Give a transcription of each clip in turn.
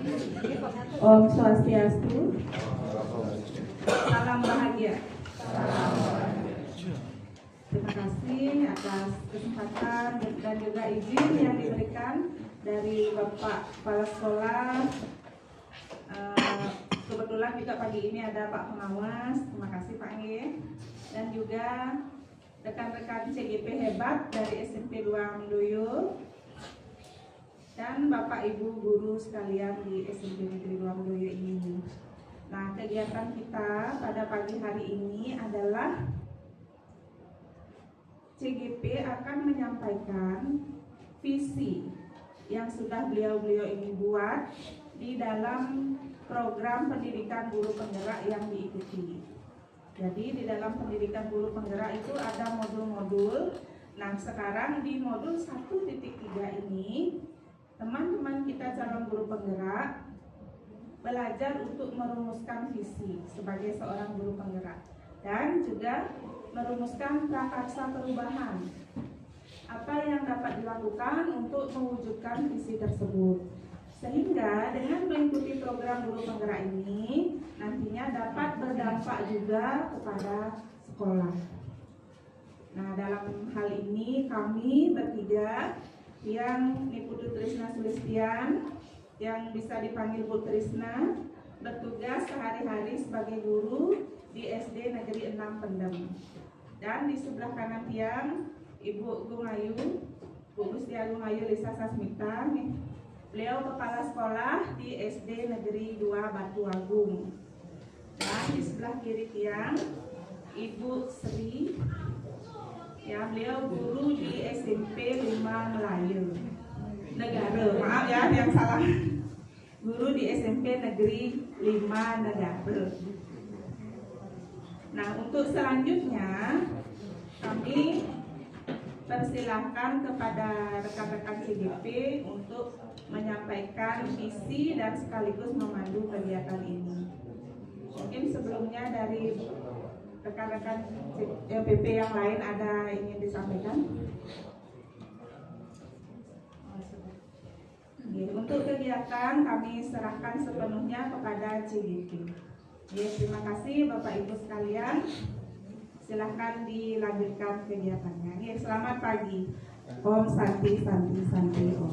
Om Swastiastu. Salam bahagia. Terima kasih atas kesempatan dan juga izin yang diberikan dari Bapak Kepala Sekolah. Kebetulan juga pagi ini ada Pak Pengawas. Terima kasih Pak Nge. Dan juga rekan-rekan CGP hebat dari SMP 2 Amdoyo. Dan Bapak Ibu guru sekalian di SMP Negeri 2 Amdoyo ini. Nah, kegiatan kita pada pagi hari ini adalah CGP akan menyampaikan visi yang sudah beliau-beliau ini buat di dalam program pendidikan guru penggerak yang diikuti. Jadi di dalam pendidikan guru penggerak itu ada modul-modul. Nah, sekarang di modul 1.3 ini teman-teman kita calon guru penggerak belajar untuk merumuskan visi sebagai seorang guru penggerak dan juga merumuskan prakarsa perubahan. Apa yang dapat dilakukan untuk mewujudkan visi tersebut. Sehingga dengan mengikuti program guru penggerak ini nantinya dapat berdampak juga kepada sekolah. Nah, dalam hal ini kami bertiga yang Niputu Trisna Sulistian, yang bisa dipanggil Bu Trisna, bertugas sehari-hari sebagai guru di SD Negeri 6 Pendem. Dan di sebelah kanan tiang Ibu Gungayu, Bu Gustia Gungayu Lisa Sasmita, beliau kepala sekolah di SD Negeri 2 Batu Agung. Dan di sebelah kiri tiang Ibu Sri, ya, beliau guru di SMP 5 Melayu Negara. Maaf ya yang salah. Guru di SMP Negeri 5 Negara. Nah, untuk selanjutnya kami persilahkan kepada rekan-rekan CGP untuk menyampaikan visi dan sekaligus memandu kegiatan ini. Mungkin sebelumnya dari rekan-rekan PP yang lain ada ingin disampaikan? Untuk kegiatan kami serahkan sepenuhnya kepada CGP. Terima kasih Bapak Ibu sekalian. Silahkan dilanjutkan kegiatannya. Selamat pagi. Om Santi Santi Santi Om.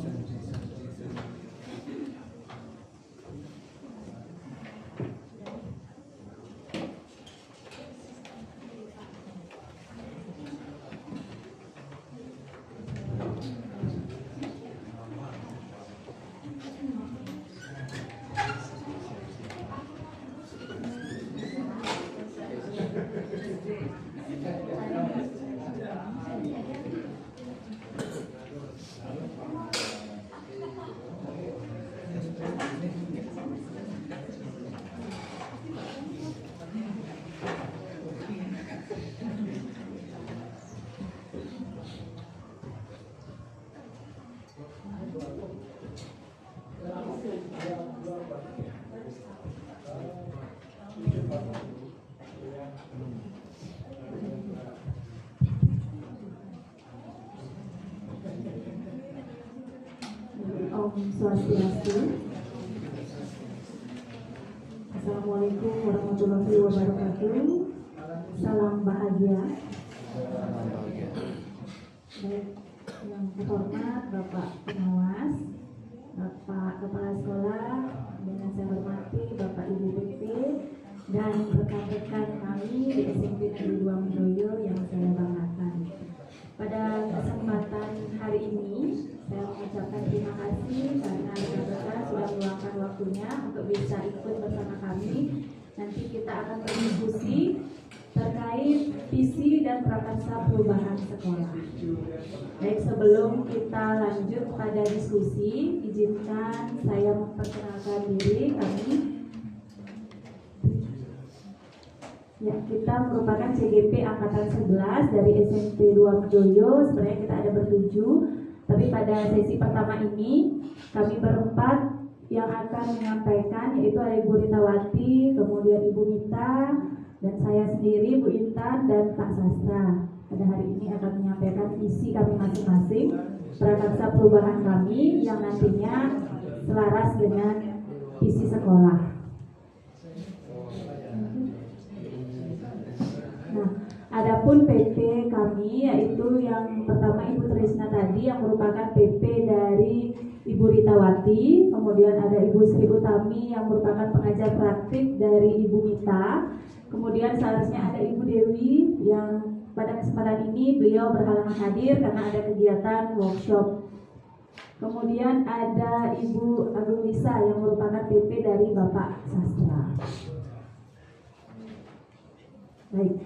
Om Swastiastu. Assalamualaikum warahmatullahi wabarakatuh. Salam bahagia. Baik, yang terhormat Bapak Pengawas, Bapak Kepala Sekolah, dengan saya hormati Bapak Ibu PP dan rekan-rekan kami di SMP Negeri 2 Amdoyo yang saya banggakan. Pada kesempatan hari ini saya mengucapkan terima kasih karena rekan-rekan sudah meluangkan waktunya untuk bisa ikut bersama kami. Nanti kita akan berdiskusi terkait visi dan prakarsa perubahan sekolah. Baik, sebelum kita lanjut pada diskusi, izinkan saya memperkenalkan diri kami. Ya, kita merupakan CGP Angkatan 11 dari SMP 2 Amdoyo. Sebenarnya kita ada bertujuh, tapi pada sesi pertama ini kami berempat yang akan menyampaikan, yaitu ada Ibu Ritawati, kemudian Ibu Mita, dan saya sendiri, Bu Intan, dan Pak Sastra. Pada hari ini akan menyampaikan visi kami masing-masing, prakarsa perubahan kami yang nantinya selaras dengan visi sekolah. Nah, adapun PP kami yaitu yang pertama Ibu Trisna tadi yang merupakan PP dari Ibu Ritawati, kemudian ada Ibu Sri Utami yang merupakan pengajar praktik dari Ibu Mita, kemudian seharusnya ada Ibu Dewi yang pada kesempatan ini beliau berhalangan hadir karena ada kegiatan workshop. Kemudian ada Ibu Agung Lisa yang merupakan PP dari Bapak Sastra. Baik,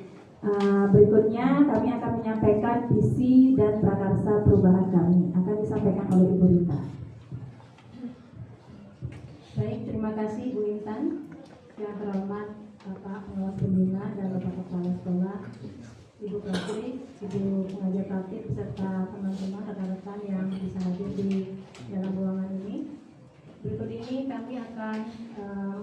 berikutnya kami akan menyampaikan visi dan prakarsa perubahan kami. Akan disampaikan oleh Ibu Rita. Baik, terima kasih Bu Intan. Yang terhormat Bapak Pengawas Pembina dan Bapak Kepala Sekolah, Ibu Putri, Ibu Pengajar Praktik, beserta teman-teman rekan-rekan yang bisa hadir di dalam ruangan ini. Berikut ini kami akan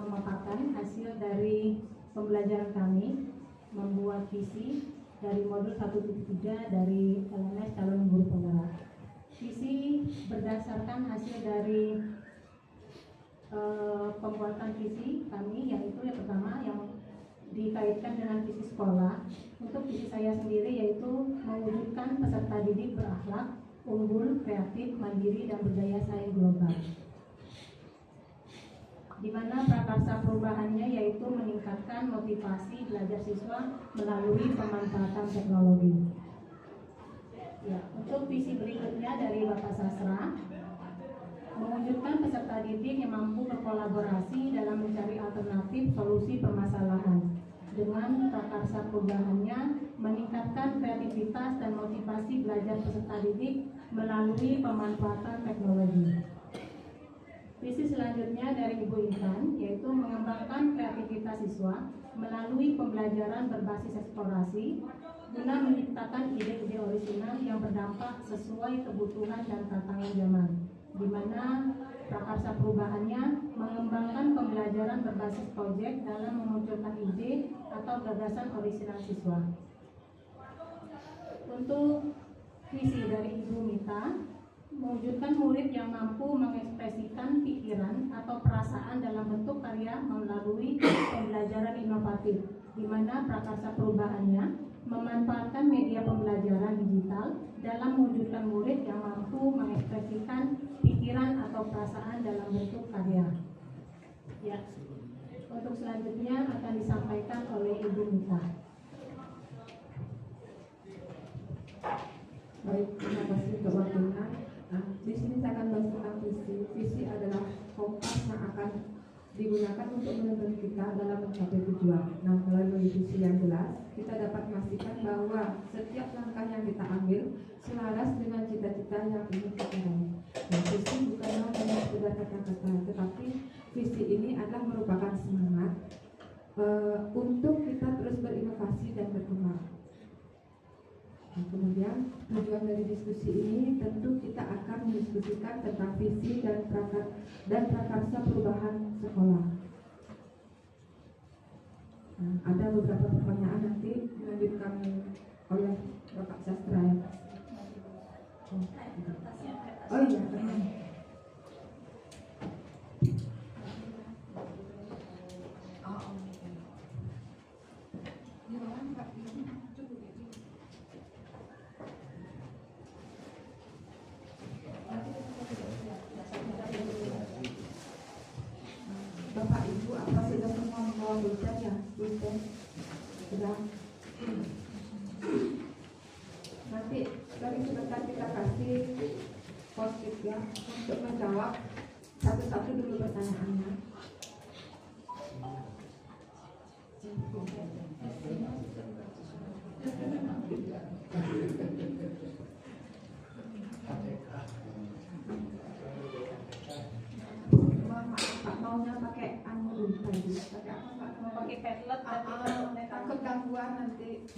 memaparkan hasil dari pembelajaran kami membuat visi dari modul 1.3 dari LMS calon guru penggerak. Visi berdasarkan hasil dari pembuatan visi kami, yaitu yang pertama yang dikaitkan dengan visi sekolah. Untuk visi saya sendiri yaitu mewujudkan peserta didik berakhlak, unggul, kreatif, mandiri, dan berdaya saing global. Di mana prakarsa perubahannya yaitu meningkatkan motivasi belajar siswa melalui pemanfaatan teknologi. Ya, untuk visi berikutnya dari Bapak Sastra, mewujudkan peserta didik yang mampu berkolaborasi dalam mencari alternatif solusi permasalahan. Dengan prakarsa perubahannya meningkatkan kreativitas dan motivasi belajar peserta didik melalui pemanfaatan teknologi. Visi selanjutnya dari Ibu Intan yaitu mengembangkan kreativitas siswa melalui pembelajaran berbasis eksplorasi guna menciptakan ide-ide orisinal yang berdampak sesuai kebutuhan dan tantangan zaman, di mana prakarsa perubahannya mengembangkan pembelajaran berbasis proyek dalam memunculkan ide atau gagasan orisinal siswa. Untuk visi dari Ibu Mita, mewujudkan murid yang mampu mengekspresikan pikiran atau perasaan dalam bentuk karya melalui pembelajaran inovatif, di mana prakarsa perubahannya memanfaatkan media pembelajaran digital dalam mewujudkan murid yang mampu mengekspresikan pikiran atau perasaan dalam bentuk karya. Ya, untuk selanjutnya akan disampaikan oleh Ibu Mita. Baik, terima kasih untuk waktunya. Nah, di sini saya akan bahas tentang visi. Visi adalah kompas yang akan digunakan untuk menuntun kita dalam mencapai tujuan. Nah, melalui visi yang jelas, kita dapat memastikan bahwa setiap langkah yang kita ambil selaras dengan cita-cita yang ingin kita raih. Nah, visi bukanlah hanya sekedar kata-kata, tetapi visi ini adalah merupakan semangat untuk kita terus berinovasi dan berkembang. Nah, kemudian tujuan dari diskusi ini tentu kita akan mendiskusikan tentang visi dan prakarsa perubahan sekolah. Nah, ada beberapa pertanyaan nanti dilanjutkan oleh Bapak Sastra ya. Oh iya. Bapak Ibu, apa sudah semua membawa bulpen ya? Bulpen sudah. Nanti dari sebentar kita kasih post-it ya untuk menjawab satu-satu dulu pertanyaannya. Maunya pakai anu tadi, pakai apa Pak? Mau pakai padlet tapi takut gangguan nanti.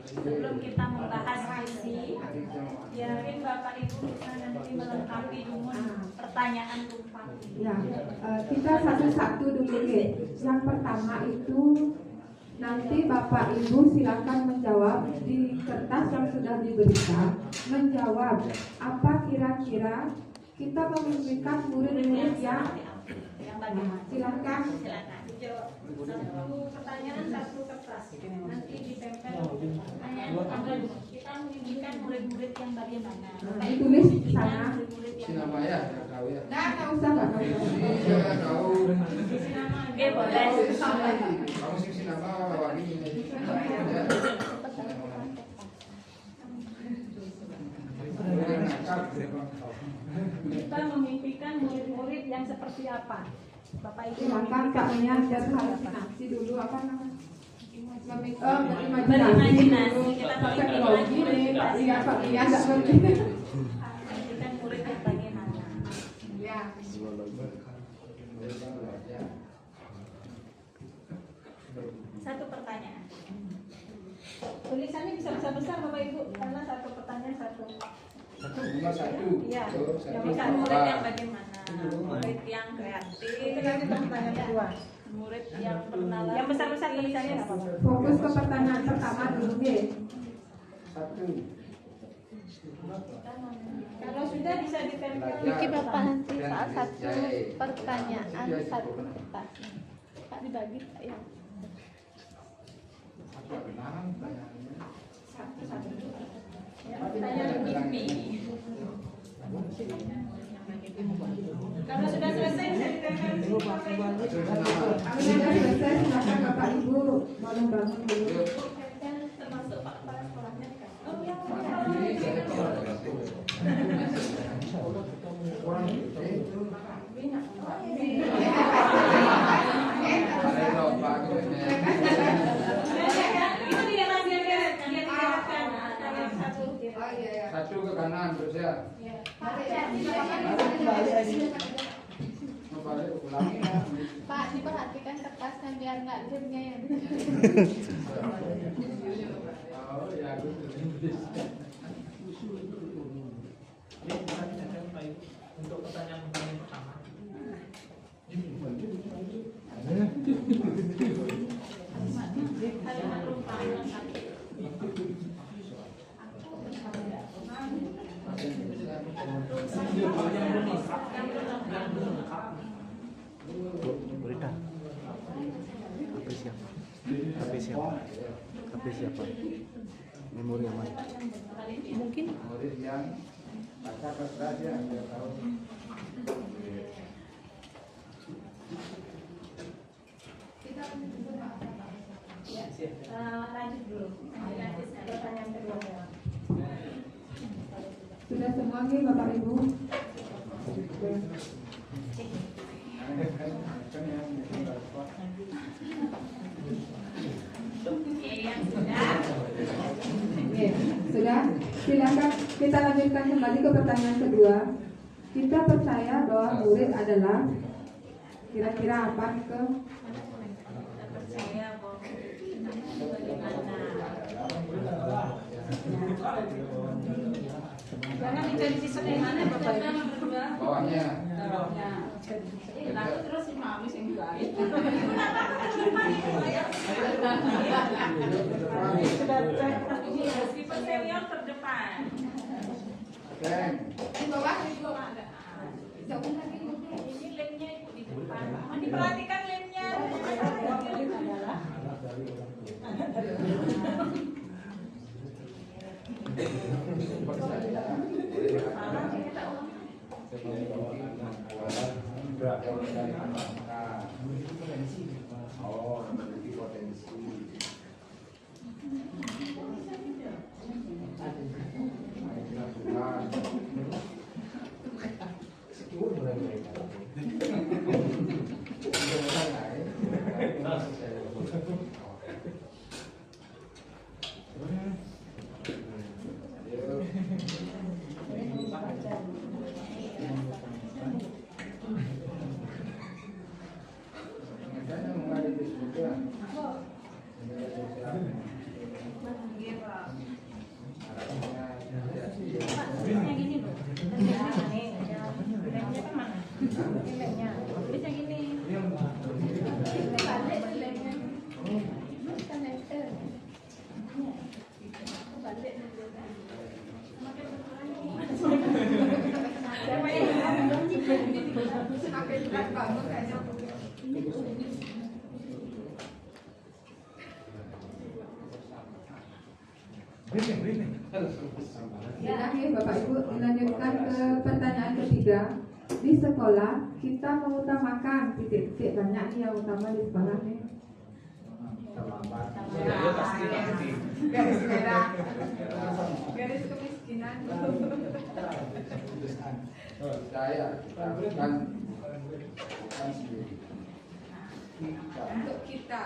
Sebelum kita membahas visi, biarin Bapak Ibu bisa nanti melengkapi dulu pertanyaan Bupati. Ya, kita satu-satu dulu ya. Yang pertama itu Nanti Bapak Ibu silakan menjawab di kertas yang sudah diberikan. Menjawab apa kira-kira kita memberikan murid-murid yang silakan. Satu pertanyaan, satu kertas. Nanti ditempel. Kita menunjukkan murid-murid yang bagaimana. Ditulis di sana. Murid-murid yang Sinama ya, tahu ya. Nah, nggak usah Pak. Iya, tahu. Oke, boleh. Kamu sih sinama awal ini. Kita memimpikan murid-murid yang seperti apa? Bapak Ibu Silakan Kak Mia dan halusinasi dulu apa namanya? Berimajinasi. Kita teknologi nih Pak Lia, Pak Lia nggak ngerti. memimpikan murid yang bagaimana? Ya. Satu pertanyaan. Tulisannya bisa besar-besar Bapak Ibu karena satu pertanyaan satu. Nomor satu. Iya. Tuh, satu. Yang besar murid yang bagaimana? Murid yang kreatif. Itu nanti pertanyaan kedua. Murid yang bernalar. Yang besar-besar tulisannya apa? Fokus ke pertanyaan pertama dulu nih. Satu. Kalau sudah bisa ditempel. Niki Bapak nanti saat satu pertanyaan satu kertas. Pak dibagi Pak ya. Apa benar pertanyaannya? Satu-satu. Ya, pertanyaan mimpi. Kalau sudah selesai bisa ditempel. Hasil sinama. Kami sudah selesai, silakan Bapak Ibu bangun dulu. Termasuk Pak Kepala Sekolahnya. Oh ya. Ini saya tahu. Kurang Itu dia Mas dia dilihatkan. Satu ke kanan terus ya. Mau balik ulangi ya. Pak diperhatikan kertasnya biar nggak lemnya ya. Oh ya, untuk pertanyaan pertama. Berita HP siapa memori yang mana Mungkin murid yang baca kertas ya, biar tahu. Lanjut dulu. Pertanyaan kedua. Sudah semua nih Bapak Ibu. Oke, sudah. Silakan kita lanjutkan kembali ke pertanyaan kedua. Kita percaya bahwa murid adalah kira-kira apa ke? Percaya bahwa jangan dicari sisa yang mana Bapak Ibu. Bawahnya. Lalu terus si mami sing gaib. Sudah meskipun senior terdepan. Ceng. Di bawah itu. Ini lemnya itu di depan. Diperhatikan lemnya. Oh, memiliki potensi. Ya, Bapak Ibu, dilanjutkan ke pertanyaan ketiga. Di sekolah kita mengutamakan titik-titik banyak nih yang utama di sekolah nih. Ya pasti. Garis merah, garis kemiskinan. Saya kan sendiri. Untuk kita.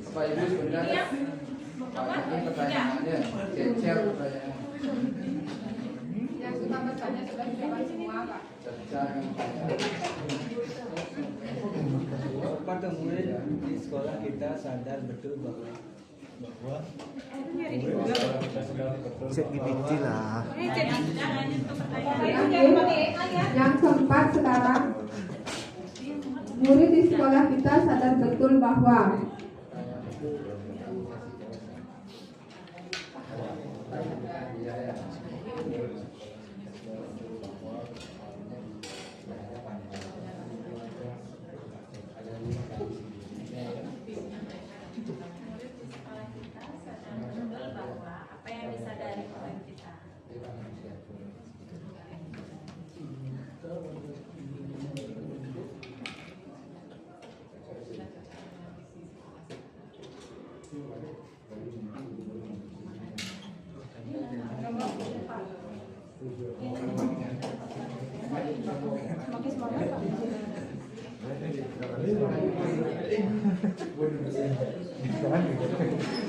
Bapak Ibu sebenarnya ini pertanyaannya cecer pertanyaan. Yang suka bertanya sudah dijawab semua, Pak. Pada murid di sekolah kita sadar betul bahwa ChatGPT lah. Yang keempat sekarang, murid di sekolah kita sadar betul bahwa apa yang disadari oleh kita.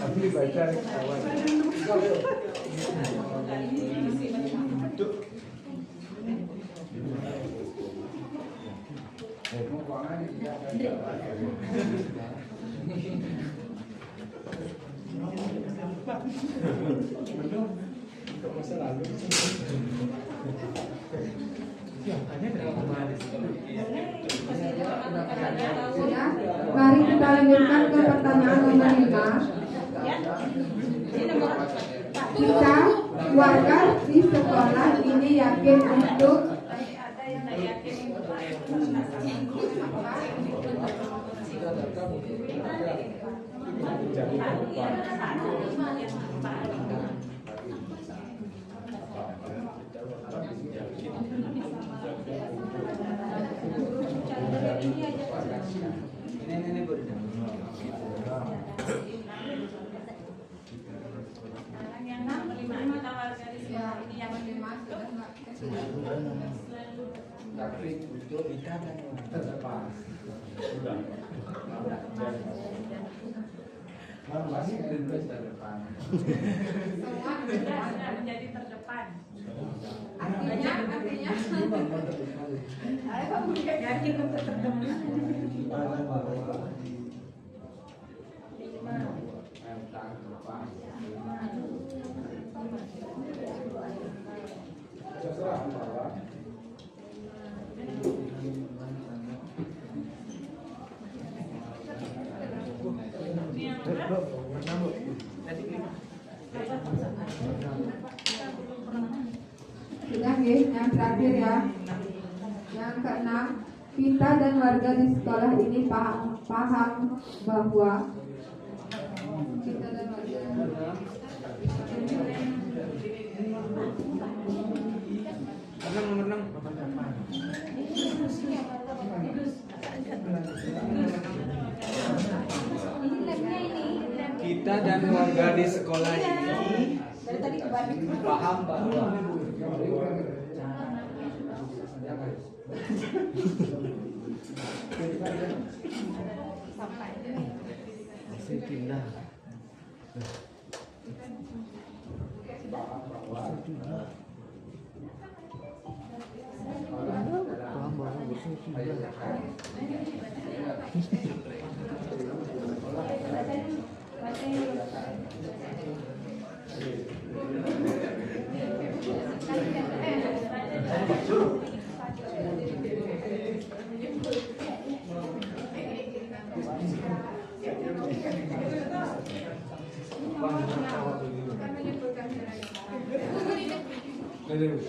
Tapi baca kawan. mari kita lanjutkan ke pertanyaan nomor 5. Kita warga di sekolah ini yakin untuk ini Bu. Yang kelima kita warga di sekolah ini yang Tapi untuk Kita kan terdepan. Sudah. Masih terdepan. sudah menjadi terdepan. artinya Yakin untuk terdepan. sudah ya, yang terakhir ya. Yang keenam, kita dan warga di sekolah ini paham bahwa kita dan warga Kita dan warga di sekolah ini paham bahwa Masih pindah. Paham bahwa masih pindah. Sudah ya?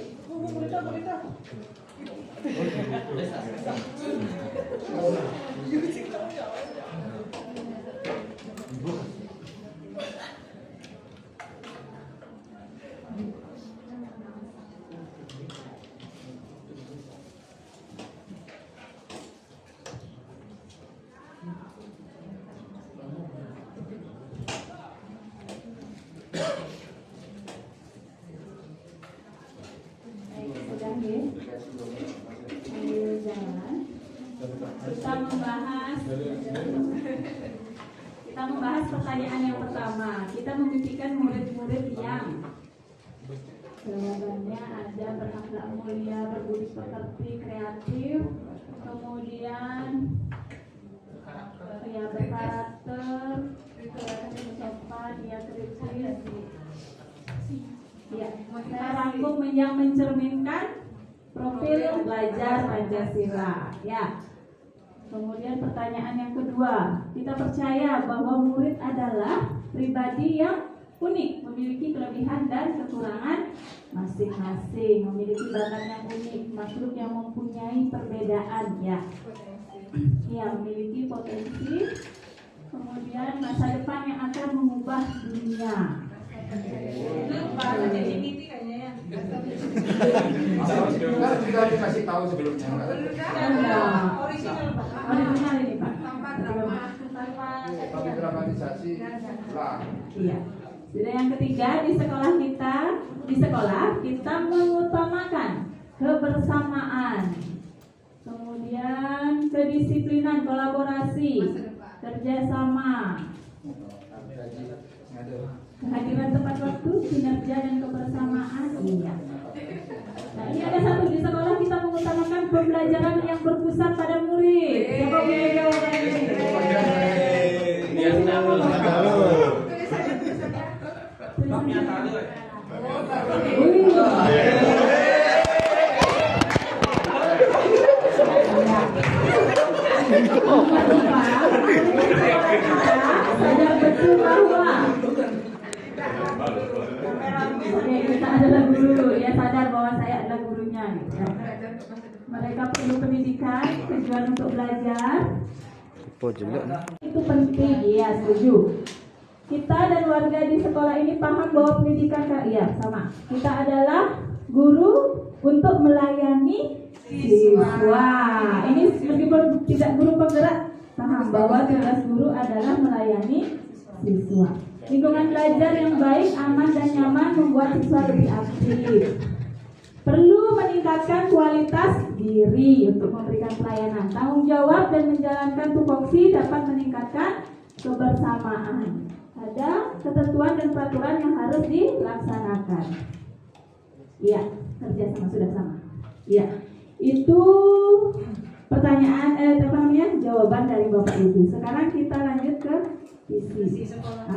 Sambil jalan. Kita membahas pertanyaan yang pertama. Kita memimpikan murid-murid yang jawabannya ada berakhlak mulia, berbudi pekerti, kreatif, kemudian ya berkarakter, sopan, ya kritis. Ya, saya rangkum yang mencerminkan profil belajar Pancasila. Ya. Kemudian pertanyaan yang kedua, kita percaya bahwa murid adalah pribadi yang unik, memiliki kelebihan dan kekurangan masing-masing, memiliki bakat yang unik, makhluk yang mempunyai perbedaan, ya. Ya, memiliki potensi, kemudian masa depan yang akan mengubah dunia. Sudah dikasih tahu sebelumnya. Original ini Pak. Tapi dramatisasi lah. Iya. Sudah yang ketiga, di sekolah kita mengutamakan kebersamaan, kemudian kedisiplinan, kolaborasi, kerjasama, kehadiran tepat waktu, kinerja dan kebersamaan. Iya. Nah, ini ada satu, di sekolah kita mengutamakan pembelajaran yang berpusat pada murid. Siapa punya jawaban ini? Sadar betul bahwa kita adalah guru, ya, sadar bahwa saya adalah gurunya. Ya. Mereka perlu pendidikan, tujuan untuk belajar. Itu penting, ya, setuju. Kita dan warga di sekolah ini paham bahwa pendidikan sama. Kita adalah guru untuk melayani siswa. Ini meskipun tidak guru penggerak, paham bahwa tugas guru adalah melayani siswa. Lingkungan belajar yang baik, aman dan nyaman membuat siswa lebih aktif. Perlu meningkatkan kualitas diri untuk memberikan pelayanan. Tanggung jawab dan menjalankan tupoksi dapat meningkatkan kebersamaan. Ada ketentuan dan peraturan yang harus dilaksanakan. Iya, kerjasama sudah sama. Iya, itu pertanyaan jawaban dari Bapak Ibu. Sekarang kita lanjut ke visi sekolah.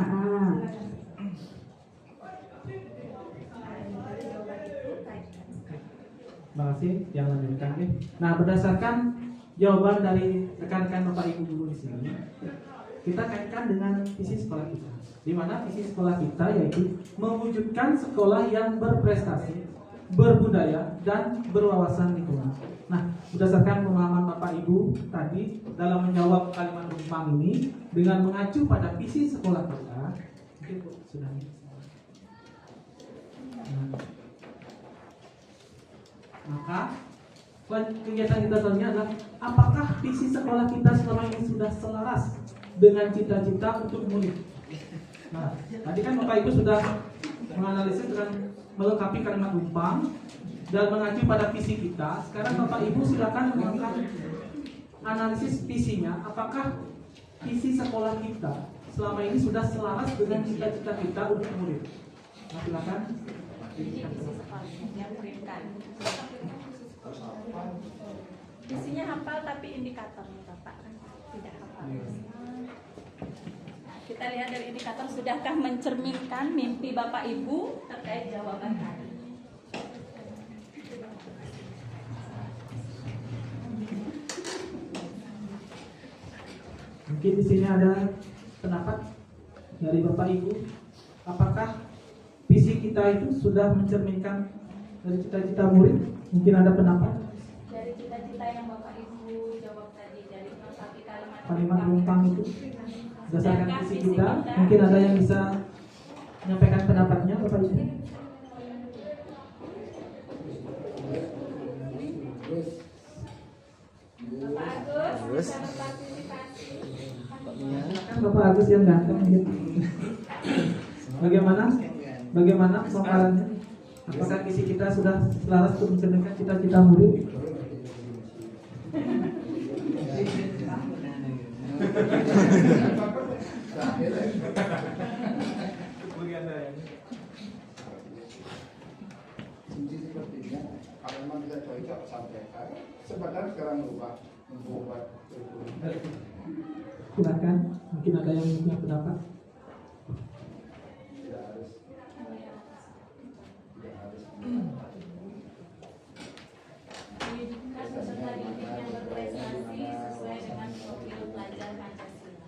Terima kasih yang lanjutkan nih. Nah, berdasarkan jawaban dari rekan-rekan Bapak Ibu guru di sini, kita kaitkan dengan visi sekolah kita. Di mana visi sekolah kita yaitu mewujudkan sekolah yang berprestasi, berbudaya dan berwawasan lingkungan. Nah, berdasarkan pemahaman Bapak Ibu tadi dalam menjawab kalimat rumpang ini dengan mengacu pada visi sekolah kita, mungkin Bu, sudah. Maka kegiatan kita selanjutnya adalah apakah visi sekolah kita selama ini sudah selaras dengan cita-cita untuk murid. Nah, tadi kan Bapak Ibu sudah menganalisis dengan melengkapi kalimat rumpang dan mengacu pada visi kita. Sekarang Bapak Ibu silakan melakukan analisis visinya. Apakah visi sekolah kita selama ini sudah selaras dengan cita-cita kita untuk murid? Nah, silakan. Visi sekolah yang berikan. Visinya hafal tapi indikatornya Bapak tidak hafal. Kita lihat dari indikator, sudahkah mencerminkan mimpi Bapak Ibu terkait jawaban tadi? Mungkin di sini ada pendapat dari Bapak Ibu, apakah visi kita itu sudah mencerminkan dari cita-cita murid mungkin ada pendapat? Dari cita-cita yang Bapak Ibu jawab tadi dari melengkapi Kalimat rumpang itu berdasarkan visi kita, mungkin ada yang bisa menyampaikan pendapatnya Bapak Ibu? Bapak Agus Agus. bisa berpartisipasi. Kan Bapak Agus yang ganteng gitu. Bagaimana pemaparannya? Apakah visi kita sudah selaras untuk mencerminkan cita-cita murid? Kunci sepertinya kalau memang tidak cocok sampaikan. Sebenarnya sekarang membuat Silakan, mungkin ada yang punya pendapat. tidak harus Diwujudkan peserta didik yang berprestasi sesuai dengan profil pelajar Pancasila.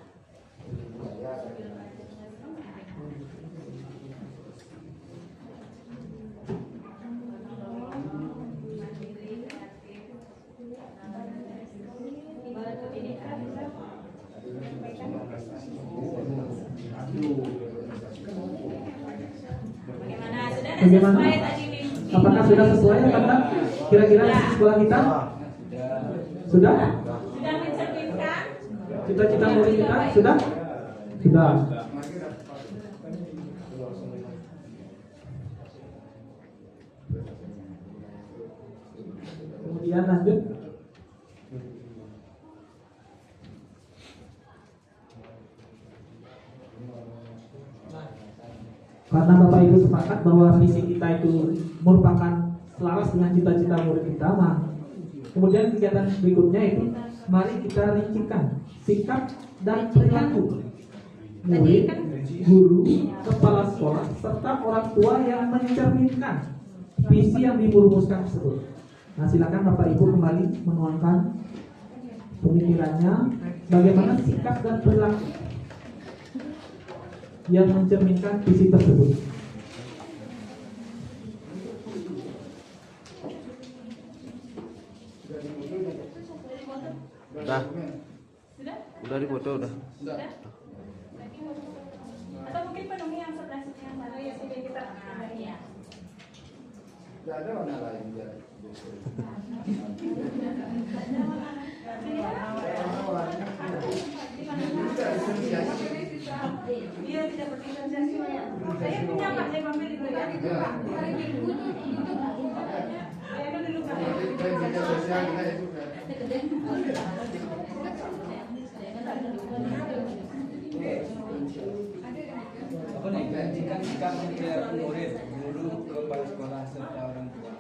Bagaimana? Sudah ada Bagaimana? sesuai tadi mimpi? Apakah sudah sesuai kata kira-kira di sekolah kita? Sudah? Sudah mencerminkan? Cita-cita murid kita sudah? Sudah. Kemudian lanjut. Karena Bapak Ibu sepakat bahwa visi kita itu merupakan selaras dengan cita-cita murid kita, kemudian kegiatan berikutnya itu mari kita rincikan sikap dan perilaku murid, guru, kepala sekolah, serta orang tua yang mencerminkan visi yang dirumuskan tersebut. Nah, silakan Bapak Ibu kembali menuangkan pemikirannya bagaimana sikap dan perilaku yang mencerminkan visi tersebut. Udah. Udah dipoto udah. Atau mungkin penuhi yang sebelah sini yang mana ya sini kita ya. Tidak ada warna lain ya. Dia tidak berdifferensiasi. Saya punya Pak, saya ambil itu ya. Saya ambil dulu Pak. Apa nih? Gantikan sikap perilaku murid, guru, kepala sekolah serta orang tua.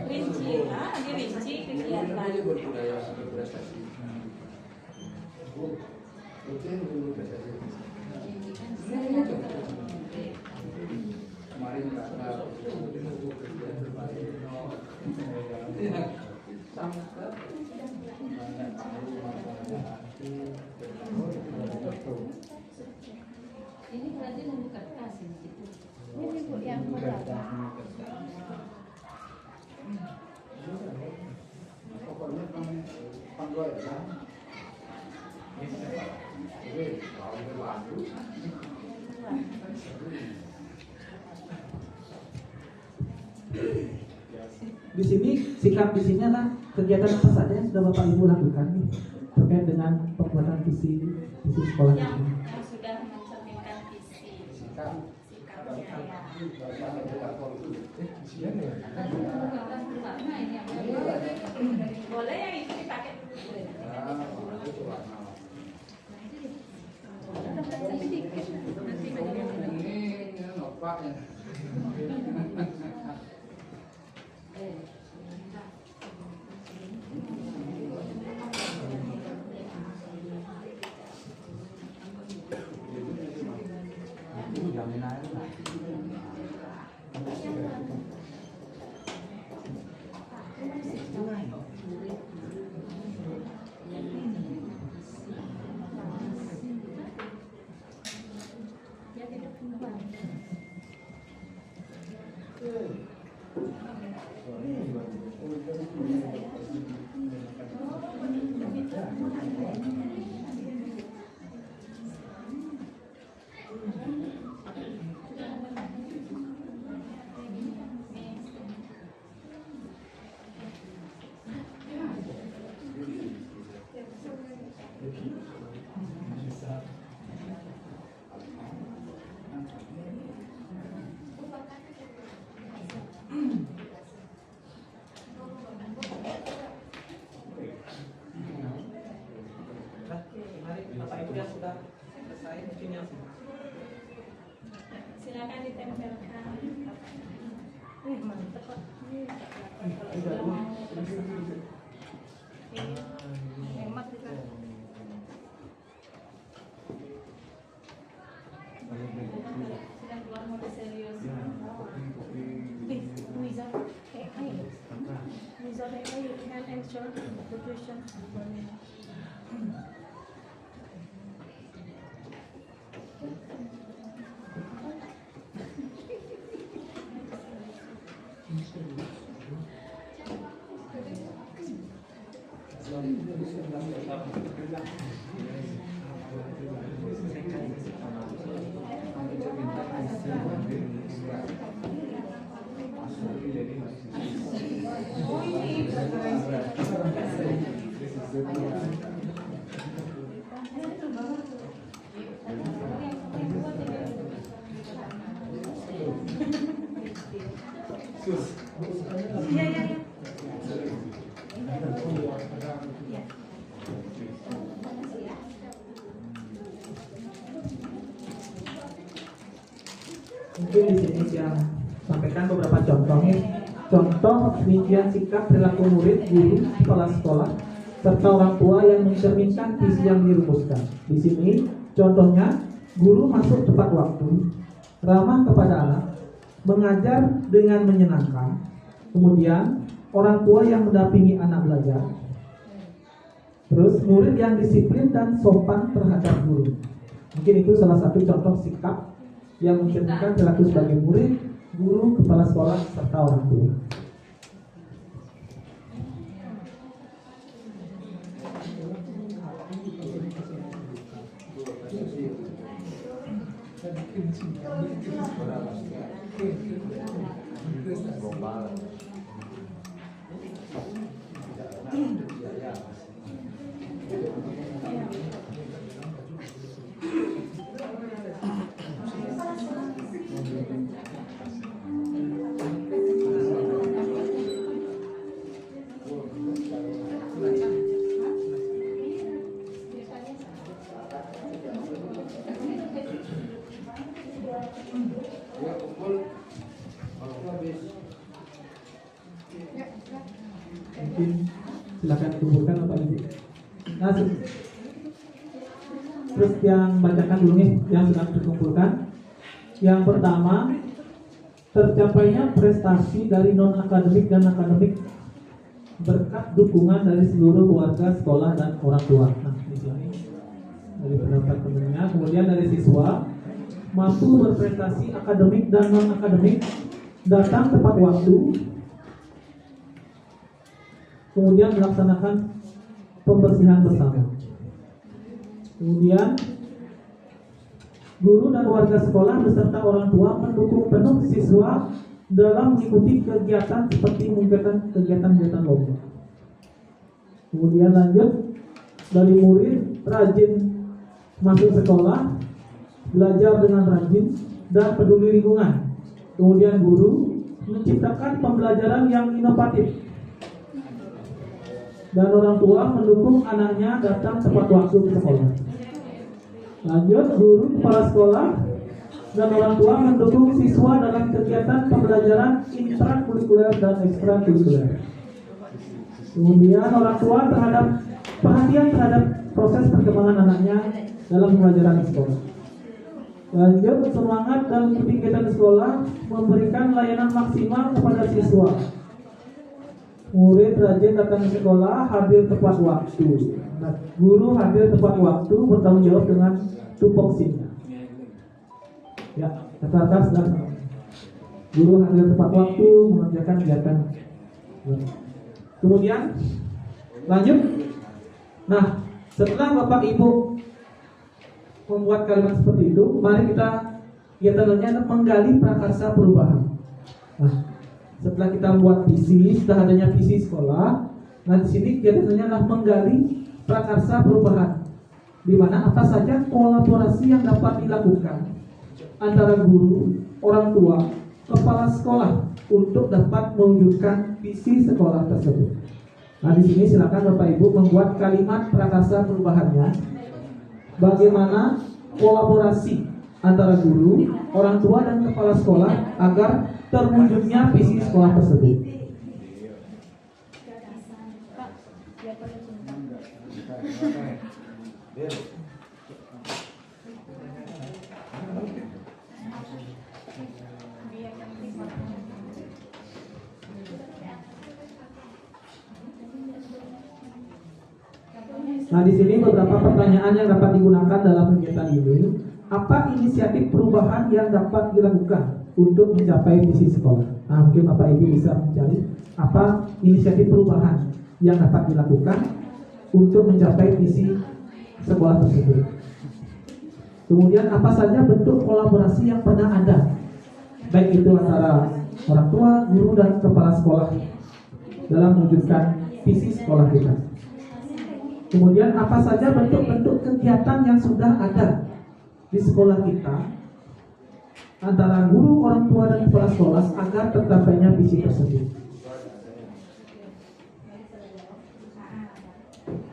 Rinci, ini rinci kegiatan. Berbudaya berprestasi. Rutin dulu prestasi. Kemarin karena Ini berarti membuka kasih gitu. Ini Bu yang pertama. pokoknya panggoy kan. Oke, kalau berlaku. Di sini sikap di sini adalah kegiatan apa saja yang sudah Bapak Ibu lakukan nih, terkait dengan pembuatan visi sekolah ini. Yang sudah mencerminkan visi. Sikap. Sikapnya ya. Boleh yang itu dipakai dulu. Ini nopaknya. Silakan ditempelkan. Mantap kok. Hemat juga. Sedang keluar mode serius. Wizard AI. Wizard AI, you can answer the question for me. Mungkin di sini saya sampaikan beberapa contohnya. Contoh rincian sikap perilaku murid, guru, kepala sekolah, serta orang tua yang mencerminkan visi yang dirumuskan. Di sini contohnya, guru masuk tepat waktu, ramah kepada anak, mengajar dengan menyenangkan. Kemudian orang tua yang mendampingi anak belajar. Terus murid yang disiplin dan sopan terhadap guru. Mungkin itu salah satu contoh sikap yang mencerminkan perilaku sebagai murid, guru, kepala sekolah, serta orang tua. Mungkin silakan kumpulkan Bapak Ibu. Nah, terus yang bacakan dulu nih yang sudah dikumpulkan. Yang pertama, tercapainya prestasi dari non akademik dan akademik berkat dukungan dari seluruh warga sekolah dan orang tua. Nah, di sini dari pendapat temannya. Kemudian dari siswa, mampu berprestasi akademik dan non akademik, datang tepat waktu, kemudian melaksanakan pembersihan bersama. Kemudian guru dan warga sekolah beserta orang tua mendukung penuh siswa dalam mengikuti kegiatan seperti kegiatan lomba. Kemudian lanjut, dari murid rajin masuk sekolah, belajar dengan rajin dan peduli lingkungan. Kemudian guru menciptakan pembelajaran yang inovatif. Dan orang tua mendukung anaknya datang tepat waktu ke sekolah. Lanjut, guru, kepala sekolah, dan orang tua mendukung siswa dalam kegiatan pembelajaran intrakurikuler dan ekstrakurikuler. Kemudian orang tua perhatian terhadap proses perkembangan anaknya dalam pembelajaran di sekolah. Lanjut, semangat dalam kegiatan di sekolah, memberikan layanan maksimal kepada siswa. Murid rajin datang ke sekolah, hadir tepat waktu. Nah, guru hadir tepat waktu, bertanggung jawab dengan tupoksinya. Ya, kata-kata sedang. Guru hadir tepat waktu mengerjakan kegiatan. Kemudian lanjut. Nah, setelah Bapak Ibu membuat kalimat seperti itu, mari kita adalah menggali prakarsa perubahan. Nah, setelah kita membuat visi, setelah adanya visi sekolah, nah di sini kegiatannya adalah menggali prakarsa perubahan, di mana apa saja kolaborasi yang dapat dilakukan antara guru, orang tua, kepala sekolah untuk dapat mewujudkan visi sekolah tersebut. Nah di sini silakan Bapak Ibu membuat kalimat prakarsa perubahannya. Bagaimana kolaborasi antara guru, orang tua dan kepala sekolah agar terwujudnya visi sekolah tersebut. Nah, di sini beberapa pertanyaan yang dapat digunakan dalam kegiatan ini. Apa inisiatif perubahan yang dapat dilakukan untuk mencapai visi sekolah? Nah, mungkin Bapak Ibu bisa mencari apa inisiatif perubahan yang dapat dilakukan untuk mencapai visi sekolah tersebut. Kemudian apa saja bentuk kolaborasi yang pernah ada, baik itu antara orang tua, guru, dan kepala sekolah dalam mewujudkan visi sekolah kita. Kemudian apa saja bentuk-bentuk kegiatan yang sudah ada di sekolah kita antara guru, orang tua, dan kepala sekolah agar tercapainya visi tersebut.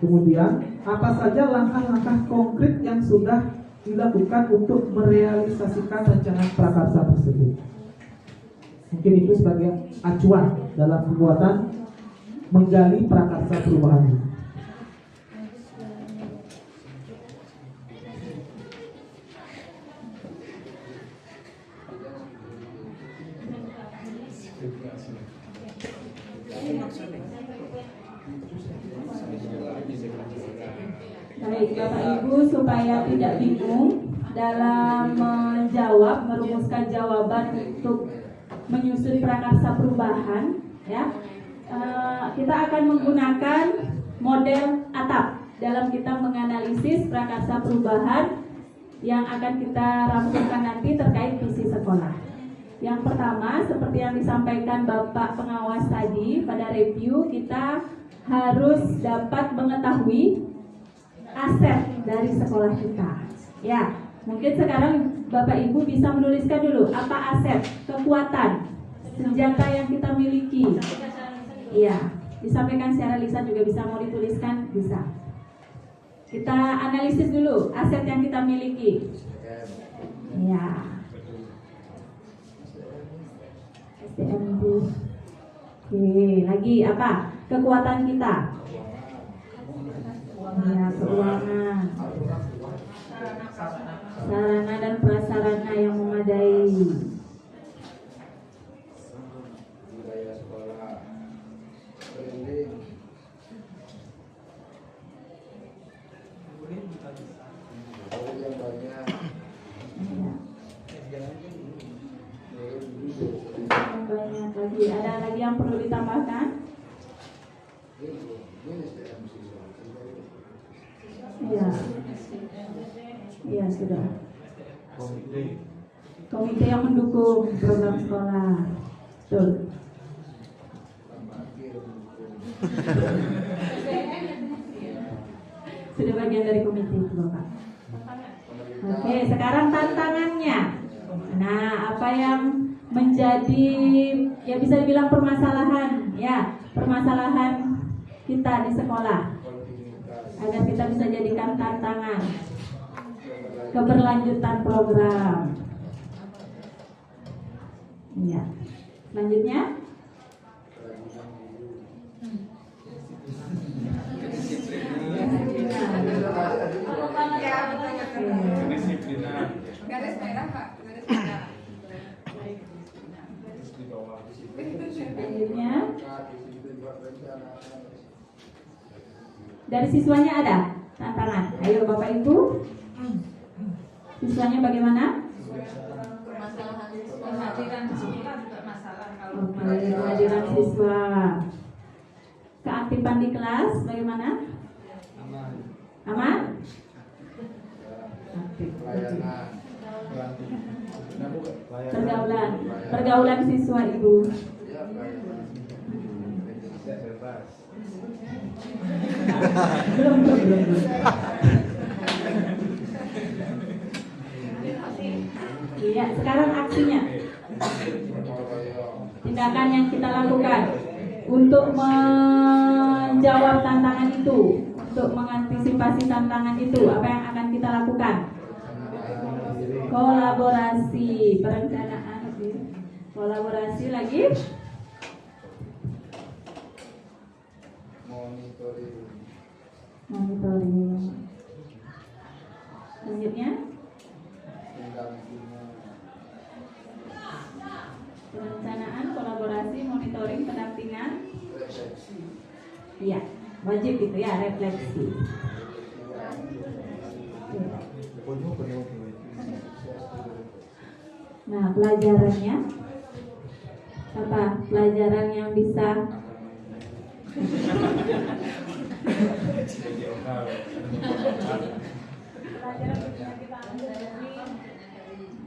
Kemudian apa saja langkah-langkah konkret yang sudah dilakukan untuk merealisasikan rencana prakarsa tersebut. Mungkin itu sebagai acuan dalam pembuatan menggali prakarsa perubahan ini. Baik, Bapak Ibu, supaya tidak bingung dalam menjawab, merumuskan jawaban untuk menyusun prakarsa perubahan, ya, kita akan menggunakan model atap dalam kita menganalisis prakarsa perubahan yang akan kita rampungkan nanti terkait visi sekolah. Yang pertama, seperti yang disampaikan Bapak pengawas tadi pada review, kita harus dapat mengetahui aset dari sekolah kita. Ya, mungkin sekarang Bapak Ibu bisa menuliskan dulu apa aset, kekuatan, senjata yang kita miliki. Iya, disampaikan secara lisan juga bisa, mau dituliskan bisa. Kita analisis dulu aset yang kita miliki. Iya. SDM. Oke, lagi apa? Kekuatan kita. Ya, keuangan, sarana dan prasarana yang memadai. Budaya sekolah, branding. Yang banyak. Banyak lagi. Ada lagi yang perlu ditambahkan? Iya. Iya, sudah. Komite yang mendukung program sekolah. Betul. Sudah bagian dari komite itu, Bapak. Oke, sekarang tantangannya. Nah, apa yang menjadi, ya bisa dibilang permasalahan, ya, permasalahan kita di sekolah agar kita bisa jadikan tantangan keberlanjutan program. Ya, selanjutnya. Kedisiplinan. Garis merah, Pak. Garis merah. Selanjutnya. Dari siswanya ada tantangan. Ayo Bapak Ibu. Siswanya bagaimana? Permasalahan kehadiran di sini Oke, kehadiran siswa. Keaktifan di kelas bagaimana? Aman. Aman? Aktif. Pelayanan. Pergaulan siswa Ibu. Ya, pelayanan. Tidak bebas. Belum. Iya, sekarang aksinya. Tindakan yang kita lakukan untuk menjawab tantangan itu, untuk mengantisipasi tantangan itu, apa yang akan kita lakukan? Kolaborasi, perencanaan, kolaborasi lagi, monitoring. Selanjutnya, perencanaan, kolaborasi, monitoring, pendampingan. Iya, wajib itu ya, refleksi. Nah, pelajarannya apa? Pelajaran yang bisa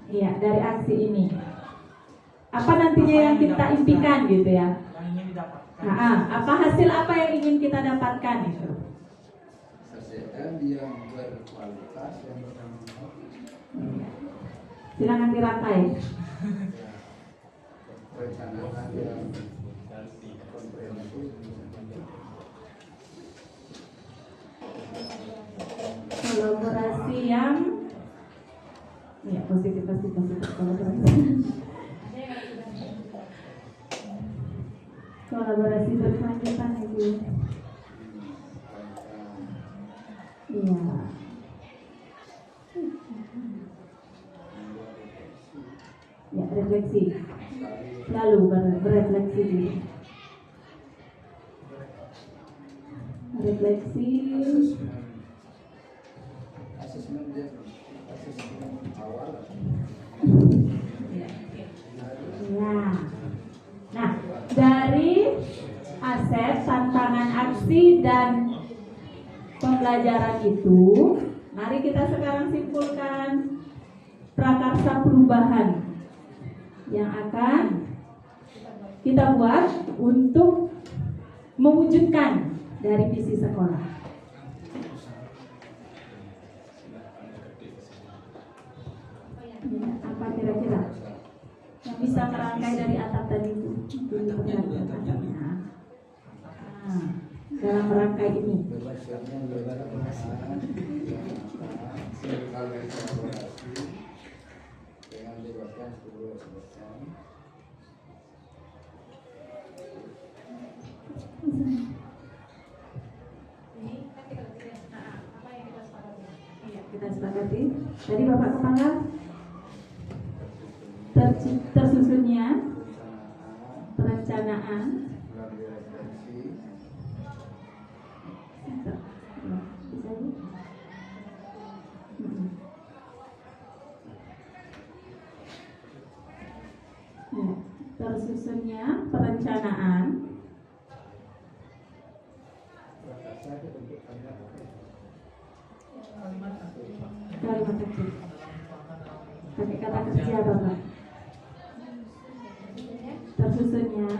iya, dari aksi ini. Apa nantinya yang kita impikan gitu ya? Apa hasil apa yang ingin kita dapatkan itu? SDM yang berkualitas yang bertanggung. Silakan dirangkai. Perencanaan yang komprehensif. Kolaborasi yang ya positif kolaborasi. Kolaborasi berkelanjutan itu. Iya. Ya, refleksi. Lalu berefleksi dulu. Refleksi. Asesmen awal. Ya. Nah, dari aset, tantangan, aksi, dan pembelajaran itu, mari kita sekarang simpulkan prakarsa perubahan yang akan kita buat untuk mewujudkan dari visi sekolah. Apa kira-kira yang bisa merangkai dari atap tadi itu? Dalam merangkai ini. Kita sepakati. Tadi Bapak Kepala tersusunnya perencanaan, tersusunnya perencanaan, kalimat kerja, pakai kata kerja Bapak. Tersusunnya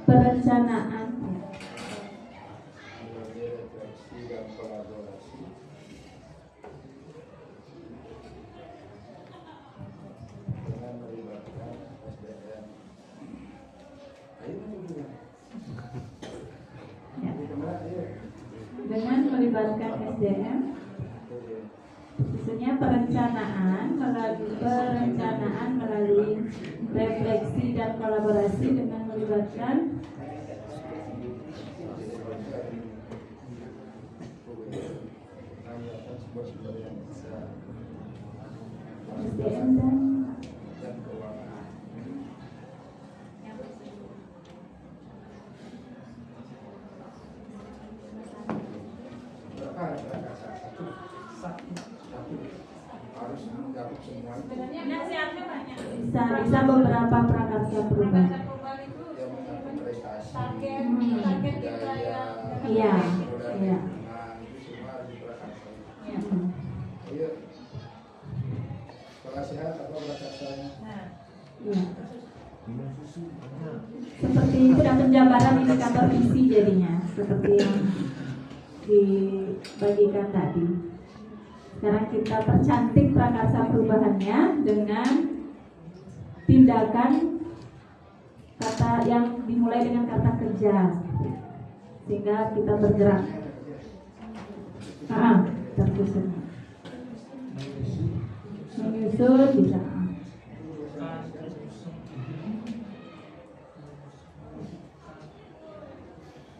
perencanaan, dengan melibatkan SDM, khususnya perencanaan melalui refleksi dan kolaborasi dengan melibatkan SDM dan harus mencakup semua. Sebenarnya nasihatnya banyak. bisa beberapa prakarsa perubahan. yang mengatur prestasi, target kita yang Iya, iya. itu semua harus diprakarsai. Hmm. Iya. Sekolah sehat apa prakarsanya? Iya. Seperti itu dan penjabaran indikator visi jadinya seperti yang dibagikan tadi. Sekarang kita percantik prakarsa perubahannya dengan tindakan kata yang dimulai dengan kata kerja, sehingga kita bergerak. Tersusun. Menyusun bisa.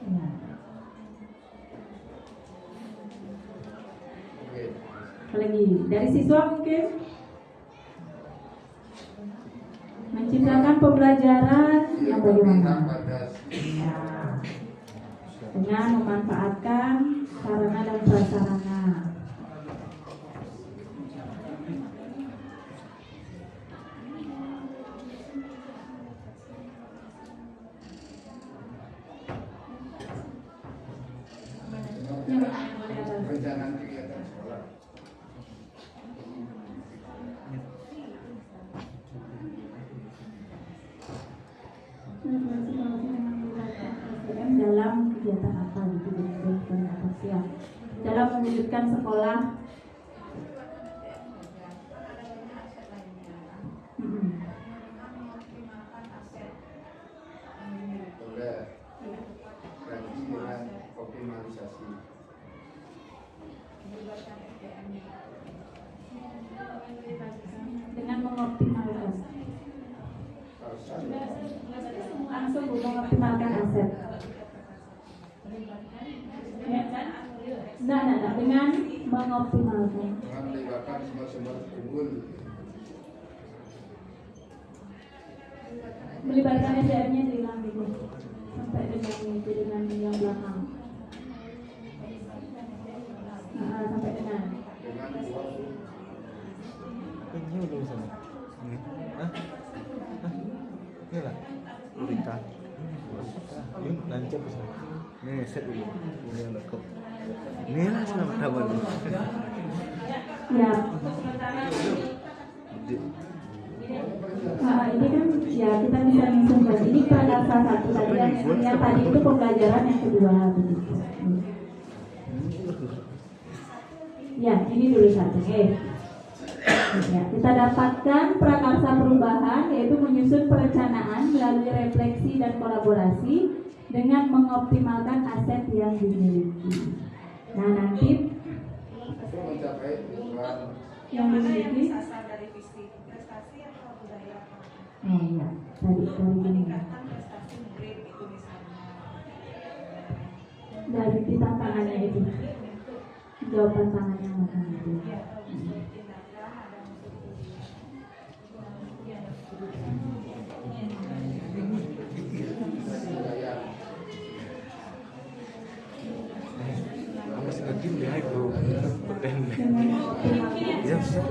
Ya. Oke. Lagi dari siswa mungkin menciptakan pembelajaran yang bagaimana? Ya. Dengan memanfaatkan sarana dan prasarana. Perencanaan kegiatan sekolah. Dalam kegiatan apa gitu dalam mewujudkan sekolah. Boleh. Ganti dengan optimalisasi. Dengan mengoptimalkan langsung mengoptimalkan aset. Nah, dengan mengoptimalkan. Dengan melibatkan sumber-sumber unggul. Melibatkan SDM-nya hilang gitu. Sampai dengan yang belakang. Sampai dengan Ini udah sana. Hah? Ini lah. Berita. Ini lancar bisa. Ini set dulu. Ini yang lekap. Ini lah selamat tahun. Ya. Ini kan ya kita bisa mencoba. Ini pada salah satu tadi yang tadi itu pembelajaran yang kedua begitu. Ya, ini dulu satu. Ya, kita dapatkan prakarsa perubahan yaitu menyusun perencanaan melalui refleksi dan kolaborasi dengan mengoptimalkan aset yang dimiliki. Nah, nanti Untuk mencapai tujuan yang dimiliki dari visi prestasi atau budaya. oh iya, tadi Meningkatkan prestasi murid itu misalnya. dari tantangannya itu jawaban tangannya macam itu. Ya, atau unsur tindakan ada unsur budaya. Masih ngetim deh, bro. Beten. Dengan mengoptimalkan Ya, siap.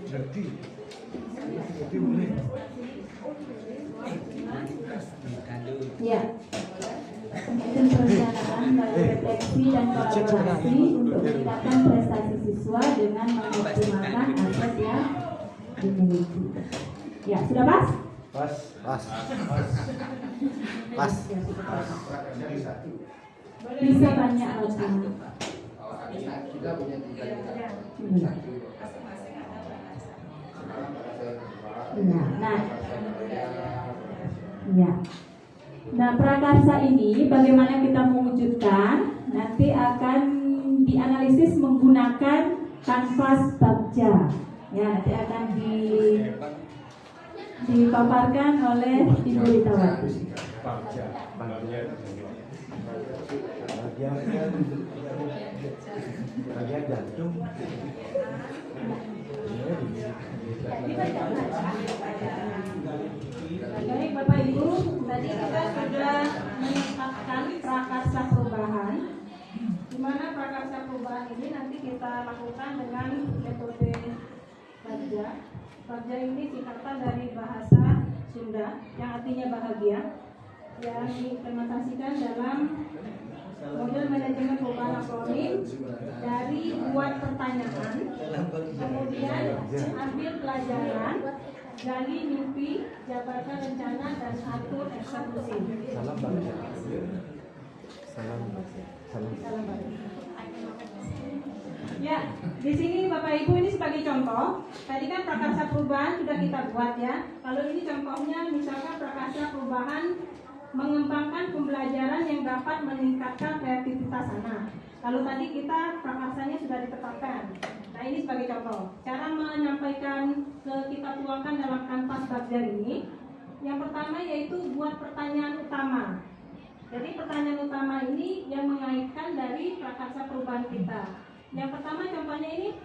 Ngerti. Ngerti boleh. ya menyusun perencanaan melalui refleksi dan kolaborasi untuk meningkatkan prestasi siswa dengan mengoptimalkan aset yang dimiliki. Ya, sudah pas? Pas. Pas. Pas. Prakerja di satu. Bisa banyak lagi. Kita punya 3 indikator. Iya. Satu. Sekarang prakerja kedua. Iya. Nah, Prakerja budaya. ya. Nah, prakarsa ini bagaimana kita mewujudkan nanti akan dianalisis menggunakan kanvas Bagja. Ya, nanti akan dipaparkan oleh Ibu Ritawati. Bagian jantung. Baik Bapak Ibu, tadi kita sudah menetapkan prakarsa perubahan. Di mana prakarsa perubahan ini nanti kita lakukan dengan metode Bagja. Bagja ini singkatan dari bahasa Sunda yang artinya bahagia, yang diimplementasikan dalam model manajemen perubahan akronim dari buat pertanyaan, kemudian ambil pelajaran, gali mimpi, jabarkan rencana, dan atur eksekusi. Salam balik. Salam. Salam balik. Ya, di sini Bapak Ibu ini sebagai contoh. Tadi kan prakarsa perubahan sudah kita buat ya. Kalau ini contohnya misalkan prakarsa perubahan mengembangkan pembelajaran yang dapat meningkatkan kreativitas anak. Kalau tadi kita prakarsanya sudah ditetapkan. Nah ini sebagai contoh. Cara menyampaikan kita tuangkan dalam kanvas Bagja ini. Yang pertama yaitu buat pertanyaan utama. Jadi pertanyaan utama ini yang mengaitkan dari prakarsa perubahan kita. Yang pertama contohnya ini,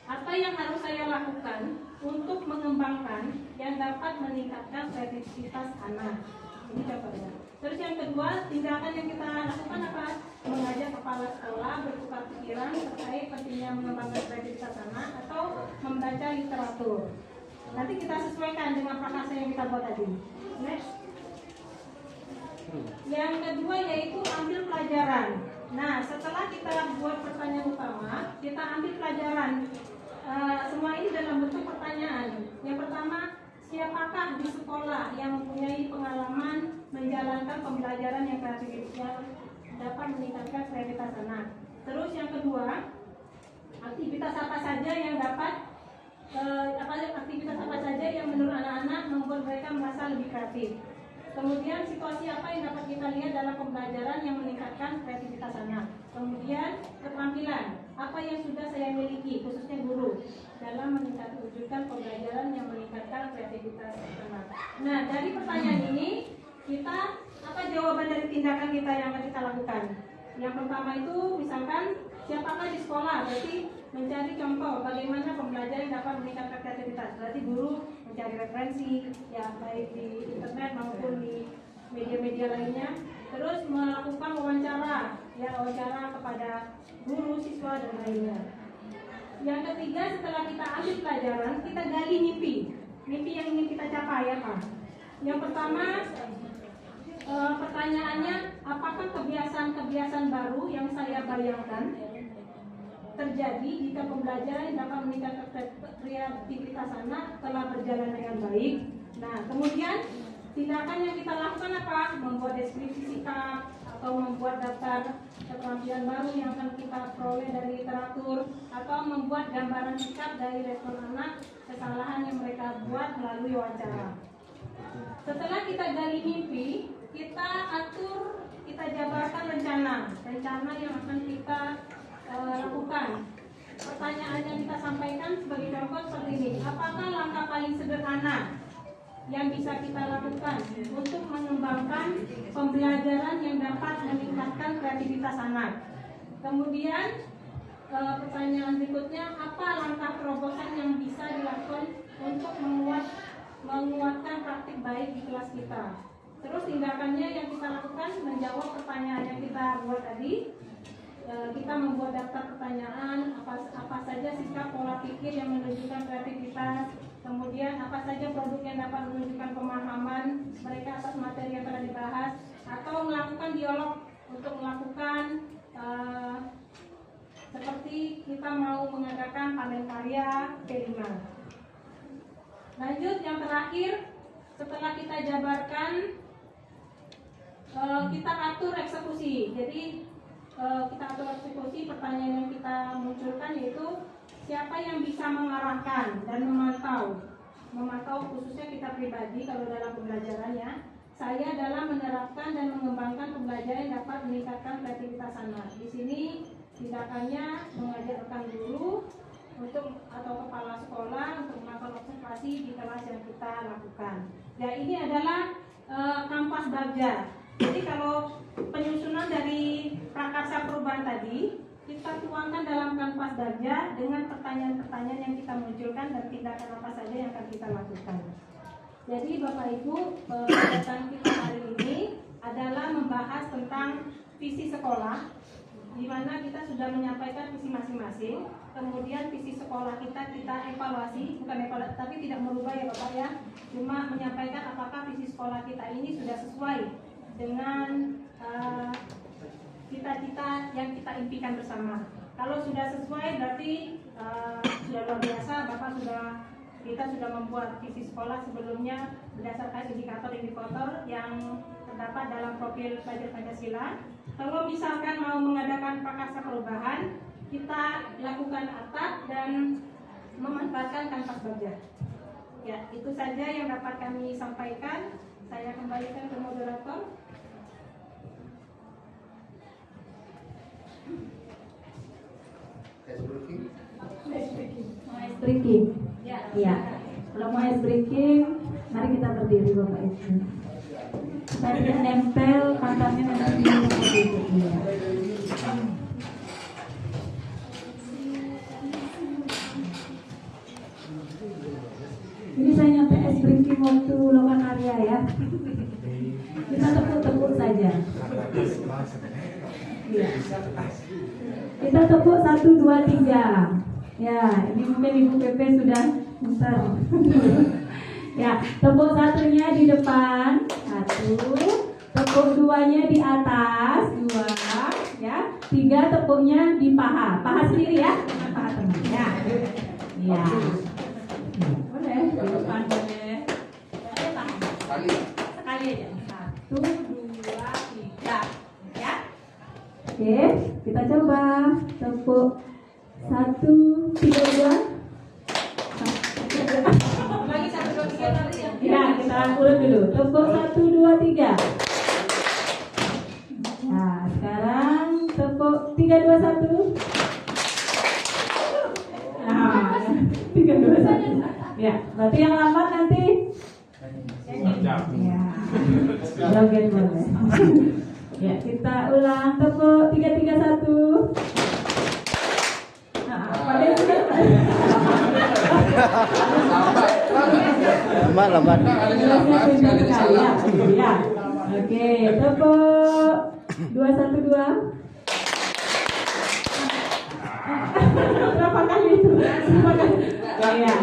apa yang harus saya lakukan untuk mengembangkan yang dapat meningkatkan kreativitas anak. Ini contohnya. Terus yang kedua, tindakan yang kita lakukan apa? Mengajak kepala sekolah bertukar pikiran terkait pentingnya mengembangkan kreativitas anak atau membaca literatur. Nanti kita sesuaikan dengan prakarsa yang kita buat tadi. Next. Yang kedua yaitu ambil pelajaran. Nah, setelah kita buat pertanyaan utama, kita ambil pelajaran. Semua ini dalam bentuk pertanyaan. Yang pertama, siapakah di sekolah yang mempunyai pengalaman menjalankan pembelajaran yang kreatif yang dapat meningkatkan kreativitas anak? Terus yang kedua, aktivitas apa saja yang dapat aktivitas apa saja yang menurut anak-anak membuat mereka merasa lebih kreatif? Kemudian situasi apa yang dapat kita lihat dalam pembelajaran yang meningkatkan kreativitas anak? Kemudian keterampilan apa yang sudah saya miliki khususnya guru dalam wujudkan pembelajaran yang meningkatkan kreativitas anak. Nah dari pertanyaan ini kita apa jawaban dari tindakan kita yang akan kita lakukan? Yang pertama itu misalkan siapakah di sekolah, berarti mencari contoh bagaimana pembelajaran dapat meningkatkan kreativitas. Berarti guru mencari referensi ya baik di internet maupun di media-media lainnya. Terus melakukan wawancara kepada guru, siswa dan lainnya. Yang ketiga, setelah kita ambil pelajaran, kita gali mimpi yang ingin kita capai apa? Yang pertama pertanyaannya, apakah kebiasaan-kebiasaan baru yang saya bayangkan terjadi jika pembelajaran dapat meningkatkan kreativitas anak telah berjalan dengan baik? Nah, kemudian tindakan yang kita lakukan apa? Membuat deskripsi sikap atau membuat daftar keterampilan baru yang akan kita peroleh dari literatur atau membuat gambaran sikap dari respon anak kesalahan yang mereka buat melalui wawancara. Setelah kita gali mimpi, kita atur, kita jabarkan rencana yang akan kita lakukan. Pertanyaan yang kita sampaikan sebagai contoh seperti ini. Apakah langkah paling sederhana yang bisa kita lakukan untuk mengembangkan pembelajaran yang dapat meningkatkan kreativitas anak? Kemudian pertanyaan berikutnya, apa langkah terobosan yang bisa dilakukan untuk menguatkan praktik baik di kelas kita? Terus tindakannya yang kita lakukan menjawab pertanyaan yang kita buat tadi. Kita membuat daftar pertanyaan, apa saja sikap pola pikir yang menunjukkan kreativitas, kemudian apa saja produk yang dapat menunjukkan pemahaman mereka atas materi yang telah dibahas, atau melakukan dialog untuk melakukan seperti kita mau mengadakan panen karya P5. Lanjut yang terakhir, setelah kita jabarkan, kita atur eksekusi. Jadi kita atur eksekusi, pertanyaan yang kita munculkan yaitu siapa yang bisa mengarahkan dan memantau khususnya kita pribadi kalau dalam pembelajarannya. Saya dalam menerapkan dan mengembangkan pembelajaran yang dapat meningkatkan kreativitas anak. Di sini tindakannya mengajak rekan guru atau kepala sekolah untuk melakukan observasi di kelas yang kita lakukan. Ya ini adalah kanvas Bagja. Jadi kalau penyusunan dari prakarsa perubahan tadi kita tuangkan dalam kanvas Bagja dengan pertanyaan-pertanyaan yang kita munculkan dan tindakan apa saja yang akan kita lakukan. Jadi Bapak Ibu, kegiatan kita hari ini adalah membahas tentang visi sekolah di mana kita sudah menyampaikan visi masing-masing. Kemudian visi sekolah kita evaluasi, bukan evaluasi, tapi tidak merubah ya Bapak ya. Cuma menyampaikan apakah visi sekolah kita ini sudah sesuai dengan cita-cita yang kita impikan bersama. Kalau sudah sesuai berarti sudah luar biasa. Kita sudah membuat visi sekolah sebelumnya berdasarkan indikator-indikator yang terdapat dalam profil pelajar Pancasila. Kalau misalkan mau mengadakan prakarsa perubahan, kita lakukan atap dan memanfaatkan kanvas baja. Ya, itu saja yang dapat kami sampaikan. Saya kembalikan ke moderator. Ice breaking. Ya. Kalau mau ice breaking, mari kita berdiri Bapak Ibu. Kita nempel pantatnya nanti seperti itu. Ya. Ini saya nyampe ice breaking waktu lokan area ya. Kita tepuk-tepuk saja. Iya. Kita tepuk 1, 2, 3. Ya, ini mungkin Ibu PP sudah muter. Ya, tepuk satunya di depan, 1. Tepuk 2-nya di atas, 2. Ya, 3 tepuknya di paha. Paha sendiri ya, bukan paha teman. Ya. Iya. Boleh, di depan boleh. Boleh paha. Sekali aja. 1, 2, 3. Ya. Oke, kita coba tepuk 1, 3, 2. Bagi 1, 2, 3 nanti ya. Ya, kita urut dulu. Tepuk 1, 2, 3. Nah, sekarang tepuk 3, 2, 1. Nah, 3, 2, 1. Ya, berarti yang lambat nanti. Ya, joget boleh. Ya, kita ulang. Tepuk 3, 3, 1. Lambat. Ya. Oke, tepuk 2, 1, 2. Berapa kali itu? Berapa kali? Ya.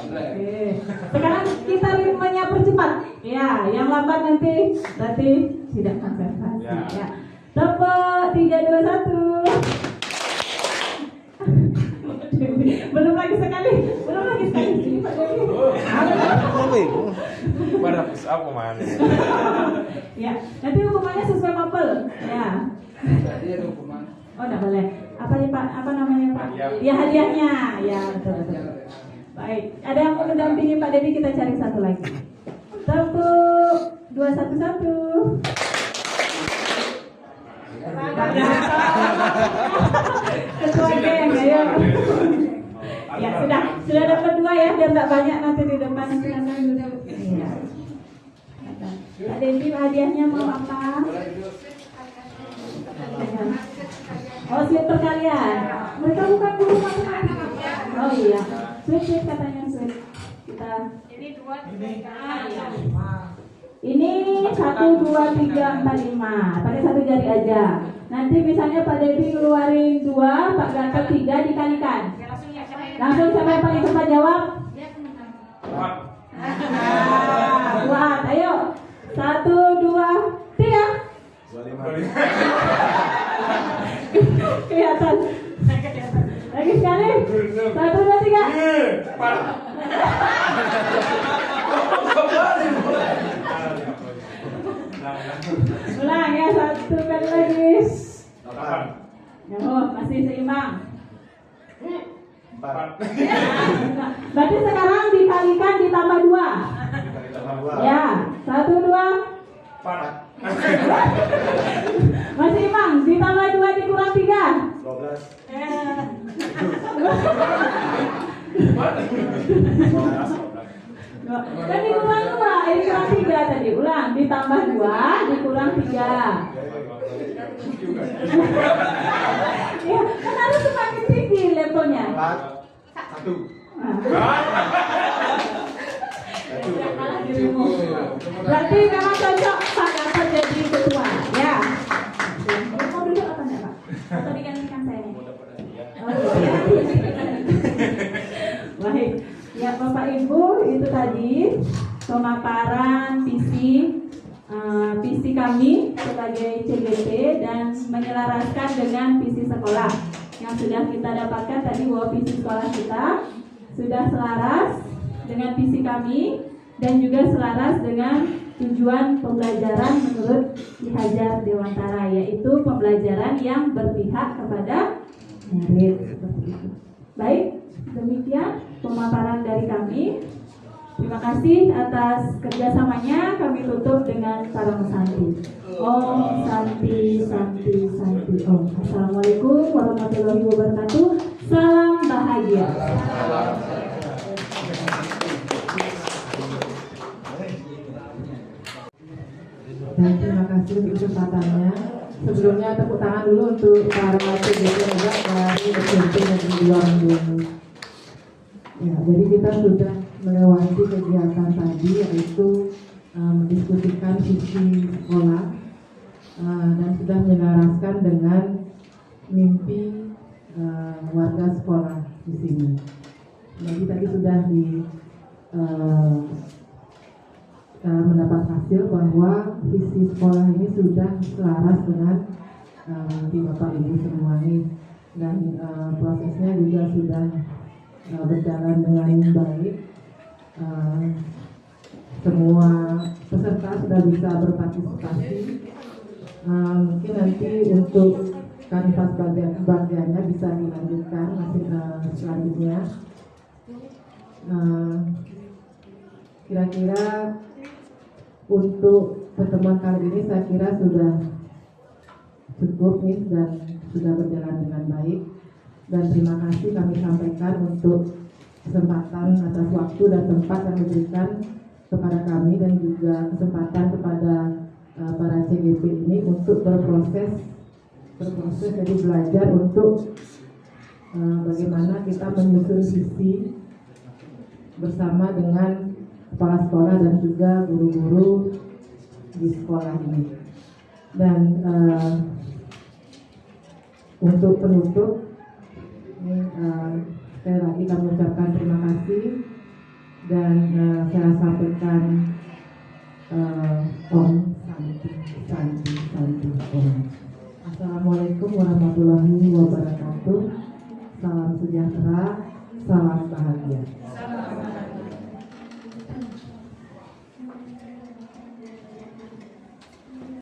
Oke. Sekarang kita ritmenya percepat. Ya, yang lambat nanti berarti tidak konsentrasi. Ya. Tepuk 3, 2, 1. Belum lagi sekali. Sini Pak Dewi. Pada push up kemana? Ya, nanti hukumannya sesuai mapel. Ya. Tadi ada hukuman. Oh, enggak boleh. Apa nih Pak? Apa namanya Pak? Ya, hadiahnya. Ya, betul. Baik. Ada yang mau mendampingi Pak Dedi, kita cari satu lagi. Tepuk 2, 1, 1. Ketua geng, ayo. Ya, sudah dapat 2 ya, biar enggak banyak nanti di depan. Iya. Pak Dedi, hadiahnya mau apa? Oh, slip perkalian. Mereka bukan guru matematika. Oh iya. Slip katanya slip. Kita. Ini 2, 3. Ini 1, 2, 3, 4, 5. Pakai 1 jari aja. Nanti misalnya Pak Devi keluarin 2, Pak Gatot 3 dikalikan. Langsung siapa yang paling cepat jawab? Kuat. Ayo. 1, 2, 3. 25. Kelihatan. Lagi sekali. 1, 2, 3. Ulang ya, 1 kali lagi. Oh, masih seimbang. 4. Berarti sekarang dikalikan ditambah 2. Ya, 1, 2. 4. Masih imbang, ditambah 2 dikurang 3. 12. Tadi kurang 2, ini kurang 3 tadi. Ulang, ditambah 2 dikurang 3. Ya, kan harus semakin tinggi levelnya. 4. 1. Berarti memang cocok Pak Gatot jadi ketua. Ya. Ibu, itu tadi pemaparan visi kami sebagai CGP dan menyelaraskan dengan visi sekolah yang sudah kita dapatkan tadi, bahwa visi sekolah kita sudah selaras dengan visi kami dan juga selaras dengan tujuan pembelajaran menurut Ki Hajar Dewantara, yaitu pembelajaran yang berpihak kepada merit. Baik, demikian pemaparan dari kami. Terima kasih atas kerjasamanya. Kami tutup dengan salam santi. Om Santi Santi Santi Om. Assalamualaikum warahmatullahi wabarakatuh. Salam bahagia. Dan terima kasih untuk kesempatannya. Sebelumnya tepuk tangan dulu untuk para CGP dari SMP Negeri 2 Mendunu. Ya, jadi kita sudah melewati kegiatan tadi, yaitu mendiskusikan visi sekolah dan sudah menyelaraskan dengan mimpi warga sekolah di sini. Jadi tadi sudah mendapat hasil bahwa visi sekolah ini sudah selaras dengan mimpi Bapak Ibu semua ini, dan prosesnya juga sudah berjalan dengan baik. Semua peserta sudah bisa berpartisipasi. Mungkin nanti untuk kanvas bagiannya bisa dilanjutkan masih selanjutnya. Kira-kira untuk pertemuan kali ini saya kira sudah cukup nih dan sudah berjalan dengan baik. Dan terima kasih kami sampaikan untuk kesempatan atas waktu dan tempat yang diberikan kepada kami, dan juga kesempatan kepada para CGP ini untuk berproses jadi belajar untuk bagaimana kita menyusun visi bersama dengan kepala sekolah dan juga guru-guru di sekolah ini. Dan untuk penutup, sekali lagi kami ucapkan terima kasih, dan saya sampaikan Om Santi Santi Santi Om. Assalamualaikum warahmatullahi wabarakatuh. Salam sejahtera, salam bahagia.